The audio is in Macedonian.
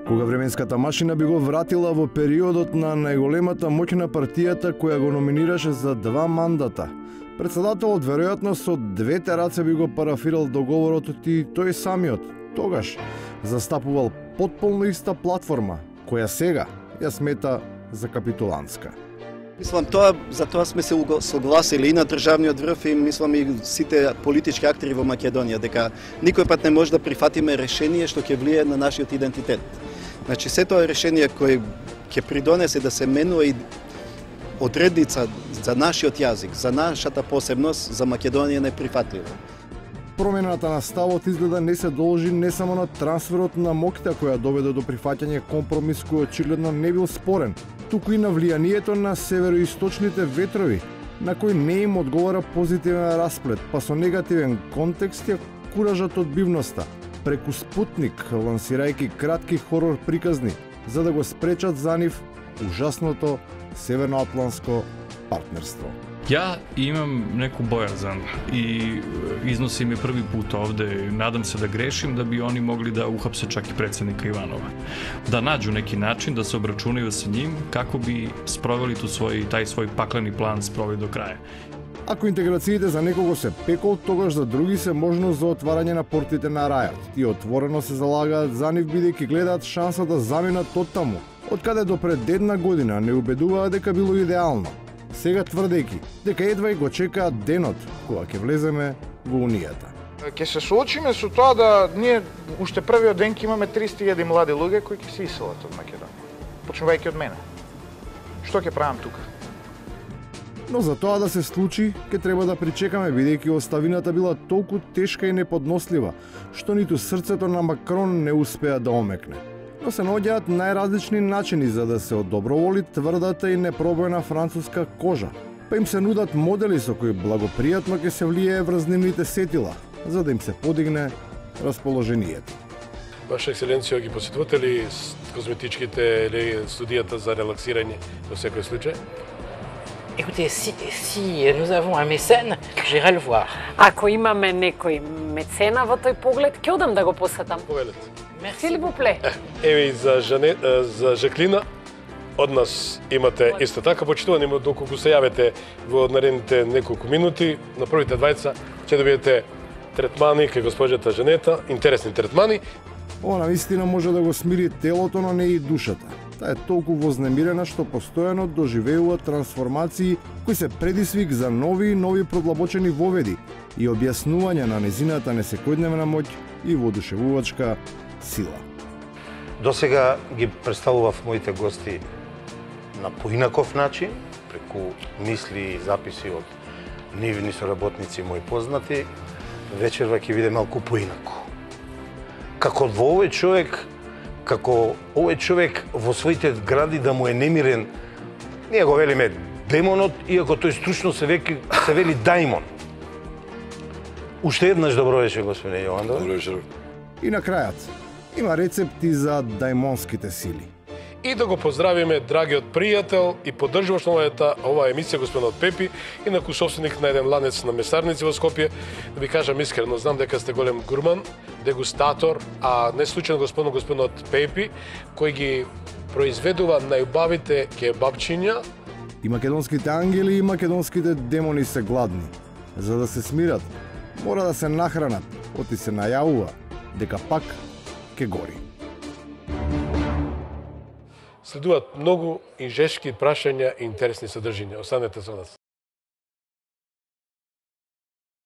Кога временската машина би го вратила во периодот на најголемата моќ на партијата која го номинираше за 2 мандата, председателот веројатно со двете раце би го парафирал договорот и тој самиот, тогаш застапувал потполно иста платформа, која сега ја смета за капитулантска. Мислам, за тоа сме се согласили и на државниот врв и мислам и сите политички актери во Македонија, дека никој пат не може да прифатиме решение што ќе влие на нашиот идентитет. Значи, се тоа решение кој ќе придонесе да се менува и одредница за нашиот јазик, за нашата посебност, за Македонија неприфатливо. Промената на ставот изгледа не се должи не само на трансферот на моќта која доведе до прифаќање компромис кој очигледно не бил спорен, туку и на влијанието на североисточните ветрови, на кој не им одговара позитивен расплет, па со негативен контекст ја куражат одбивноста, преку Спутник, лансирајќи кратки хорор приказни, за да го спречат за нив ужасното северноатлантско партнерство. Ja imam neku bojazan i iznosim je prvi put ovde, nadam se da grešim, da bi oni mogli da uhapse čak i predsjednika Ivanova. Da nađu neki način, da se obračunaju sa njim, kako bi sproveli taj svoj pakleni plan sproveli do kraja. Ако интеграциите за некого се пекол, тогаш за други се можност за отварање на портите на рајот. И отворено се залагаат за нив бидејќи гледаат шанса да заминат оттаму, од каде до пред 1 година не убедуваа дека било идеално. Сега тврдејќи дека едва и го чекаат денот кога ќе влеземе во Унијата. Ќе се соочиме со тоа да ние уште првиот ден ќе имаме 300.000 млади луѓе кои ќе се иселат од Македонија. Почнувајќи од мене. Што ќе правам тука? Но за тоа да се случи, ќе треба да причекаме бидејќи оставината била толку тешка и неподнослива, што ниту срцето на Макрон не успеа да омекне. Но се наоѓаат најразлични начини за да се одоброволи тврдата и непробојна француска кожа, па им се нудат модели со кои благопријатно ќе се влијае врз нивните сетила, за да им се подигне расположението. Ваша екселенцијо, ги посетувате ли козметичките или студијата за релаксирање во секој случај? Écoutez, si nous avons un mécène, j'irai le voir. Ако имаме некој мецена во тој поглед, ќе одам да го посетам. Повелете. Мерси ли бупле? Еви за Жаклина, од нас имате исто така почитувани, доколку се јавите во наредните неколку минути, на првите двајца ќе добиете третмани кај госпоѓата Жанета, интересни третмани. Ова навистина може да го смири телото, но не и душата. Таа е толку вознемирена што постојано доживеува трансформации кои се предизвик за нови и нови продлабочени воведи и објаснување на незината несекојдневна моќ и воодушевувачка сила. Досега ги представував моите гости на поинаков начин, преку мисли и записи од нивни соработници мои познати. Вечерва ќе биде малку поинако. Како овој човек во своите гради да му е немирен, ние го велиме демонот, иако тој стручно се вели дајмон. Уште еднаш добро вечер, господине Јовандов. Добро вечер. И на крајот, има рецепти за дајмонските сили. И да го поздравиме драгиот пријател и поддржуваш на оваа емисија господинот Пепи, инаку собственик на еден ланец на месарници во Скопје. Да ви кажам искрено, знам дека сте голем гурман, дегустатор, а не случајно господинот Пепи, кој ги произведува најубавите кебапчиња. И македонските ангели и македонските демони се гладни. За да се смират, мора да се нахранат, оти се најавува дека пак ке гори. Следуваат многу и жешки прашања и интересни содржина. Останете со нас.